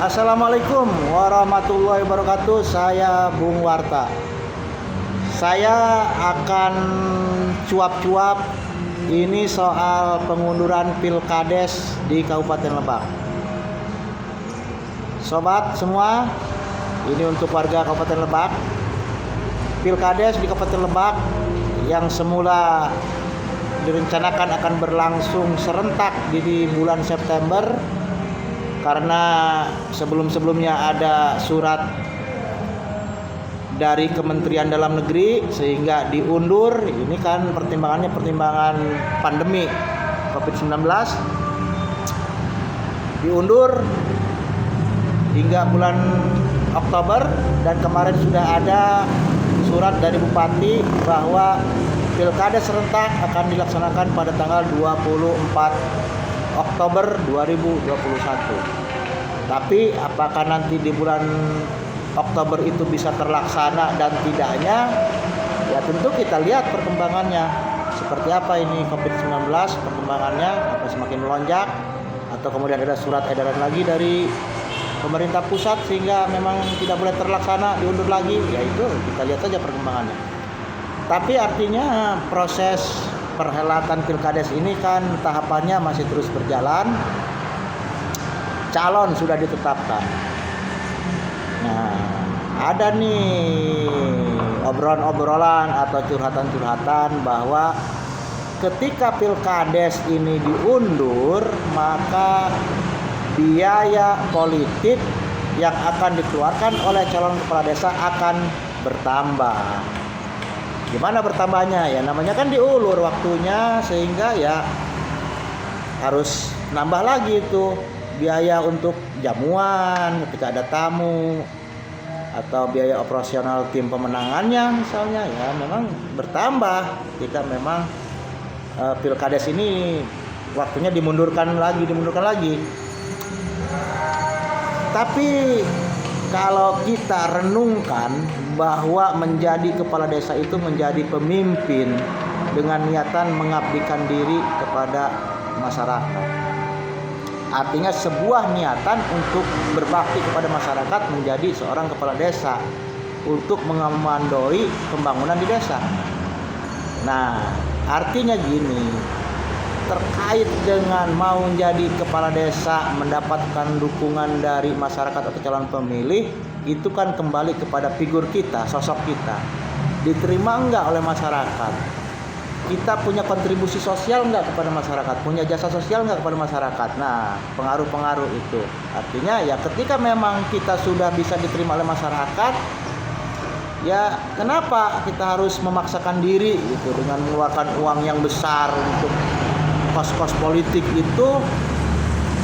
Assalamualaikum warahmatullahi wabarakatuh. Saya Bung Warta. Saya akan cuap-cuap ini soal pengunduran Pilkades di Kabupaten Lebak. Sobat semua, ini untuk warga Kabupaten Lebak. Pilkades di Kabupaten Lebak yang semula direncanakan akan berlangsung serentak di bulan September, karena sebelum-sebelumnya ada surat dari Kementerian Dalam Negeri sehingga diundur. Ini kan pertimbangan pandemi COVID-19, diundur hingga bulan Oktober, dan kemarin sudah ada surat dari Bupati bahwa Pilkada serentak akan dilaksanakan pada tanggal 24 Oktober 2021. Tapi apakah nanti di bulan Oktober itu bisa terlaksana dan tidaknya, ya tentu kita lihat perkembangannya. Seperti apa ini COVID-19 perkembangannya, apa semakin melonjak atau kemudian ada surat edaran lagi dari pemerintah pusat sehingga memang tidak boleh terlaksana, diundur lagi. Ya itu kita lihat saja perkembangannya. Tapi artinya proses perhelatan Pilkades ini kan tahapannya masih terus berjalan. Calon sudah ditetapkan. Nah, ada nih obrolan-obrolan atau curhatan-curhatan bahwa ketika Pilkades ini diundur, maka biaya politik yang akan dikeluarkan oleh calon kepala desa akan bertambah. Gimana bertambahnya? Ya namanya kan diulur waktunya, sehingga ya harus nambah lagi itu biaya untuk jamuan ketika ada tamu, atau biaya operasional tim pemenangannya misalnya, ya memang bertambah jika memang Pilkades ini waktunya dimundurkan lagi. Tapi kalau kita renungkan bahwa menjadi kepala desa itu menjadi pemimpin dengan niatan mengabdikan diri kepada masyarakat. Artinya sebuah niatan untuk berbakti kepada masyarakat menjadi seorang kepala desa untuk mengomandoi pembangunan di desa. Nah, artinya gini, terkait dengan mau menjadi kepala desa mendapatkan dukungan dari masyarakat atau calon pemilih, itu kan kembali kepada figur kita, sosok kita. Diterima enggak oleh masyarakat? Kita punya kontribusi sosial enggak kepada masyarakat? Punya jasa sosial enggak kepada masyarakat? Nah, pengaruh-pengaruh itu. Artinya ya ketika memang kita sudah bisa diterima oleh masyarakat, ya kenapa kita harus memaksakan diri gitu dengan mengeluarkan uang yang besar untuk kos-kos politik itu?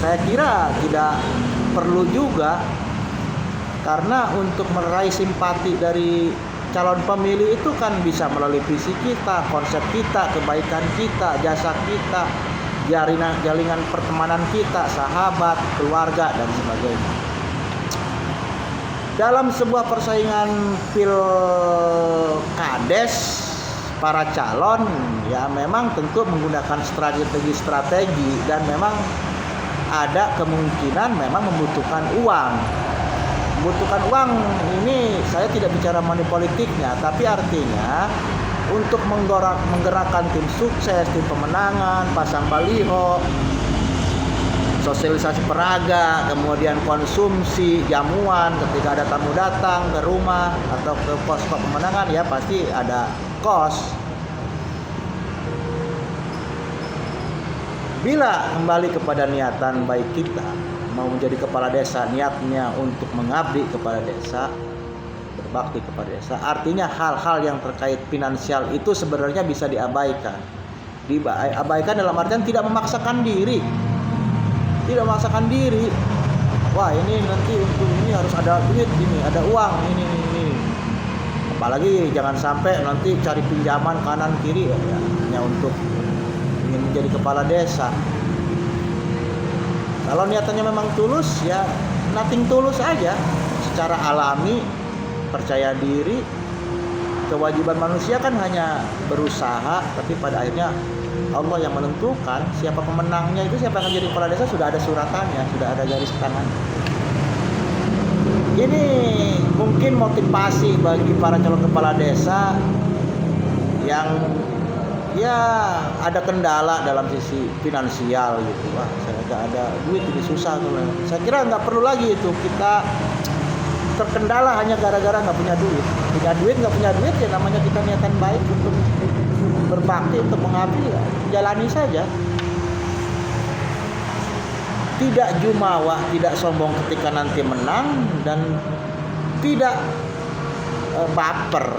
Saya kira tidak perlu juga, karena untuk meraih simpati dari calon pemilih itu kan bisa melalui visi kita, konsep kita, kebaikan kita, jasa kita, jaringan pertemanan kita, sahabat, keluarga, dan sebagainya. Dalam sebuah persaingan Pilkades, para calon ya memang tentu menggunakan strategi dan memang ada kemungkinan memang membutuhkan uang. Membutuhkan uang ini saya tidak bicara money politiknya, tapi artinya untuk menggerakkan tim sukses, tim pemenangan, pasang baliho, sosialisasi peraga, kemudian konsumsi jamuan ketika ada tamu datang ke rumah atau ke pos pemenangan, ya pasti ada kos. Bila kembali kepada niatan baik kita mau menjadi kepala desa, niatnya untuk mengabdi kepada desa, berbakti kepada desa, artinya hal-hal yang terkait finansial itu sebenarnya bisa diabaikan. Diabaikan dalam artian tidak memaksakan diri. Wah, ini nanti untuk ini harus ada duit, ini ada uang, ini. Apalagi jangan sampai nanti cari pinjaman kanan kiri ya, hanya untuk ingin menjadi kepala desa. Kalau niatannya memang tulus, ya nothing tulus aja, secara alami, percaya diri. Kewajiban manusia kan hanya berusaha, tapi pada akhirnya Allah yang menentukan siapa pemenangnya. Itu siapa yang akan jadi kepala desa sudah ada suratannya, sudah ada garis tangan. Ini mungkin motivasi bagi para calon kepala desa yang ya ada kendala dalam sisi finansial gitu. Wah, saya nggak ada duit, ini susah. Saya kira nggak perlu lagi itu kita terkendala hanya gara-gara nggak punya duit. Punya duit nggak punya duit ya namanya kita niatan baik untuk berbakti, untuk mengabdi, ya jalani saja. Tidak jumawa, tidak sombong ketika nanti menang, dan tidak baper,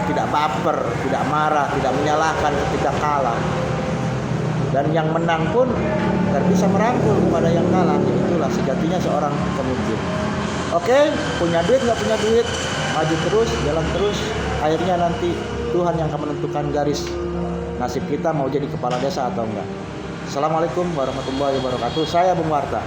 tidak baper, tidak marah, tidak menyalahkan ketika kalah. Dan yang menang pun tidak bisa merangkul kepada yang kalah. Itulah sejatinya seorang pemimpin. Oke, punya duit nggak punya duit, maju terus, jalan terus. Akhirnya nanti Tuhan yang akan menentukan garis nasib kita mau jadi kepala desa atau enggak. Assalamualaikum warahmatullahi wabarakatuh. Saya Bung Warta.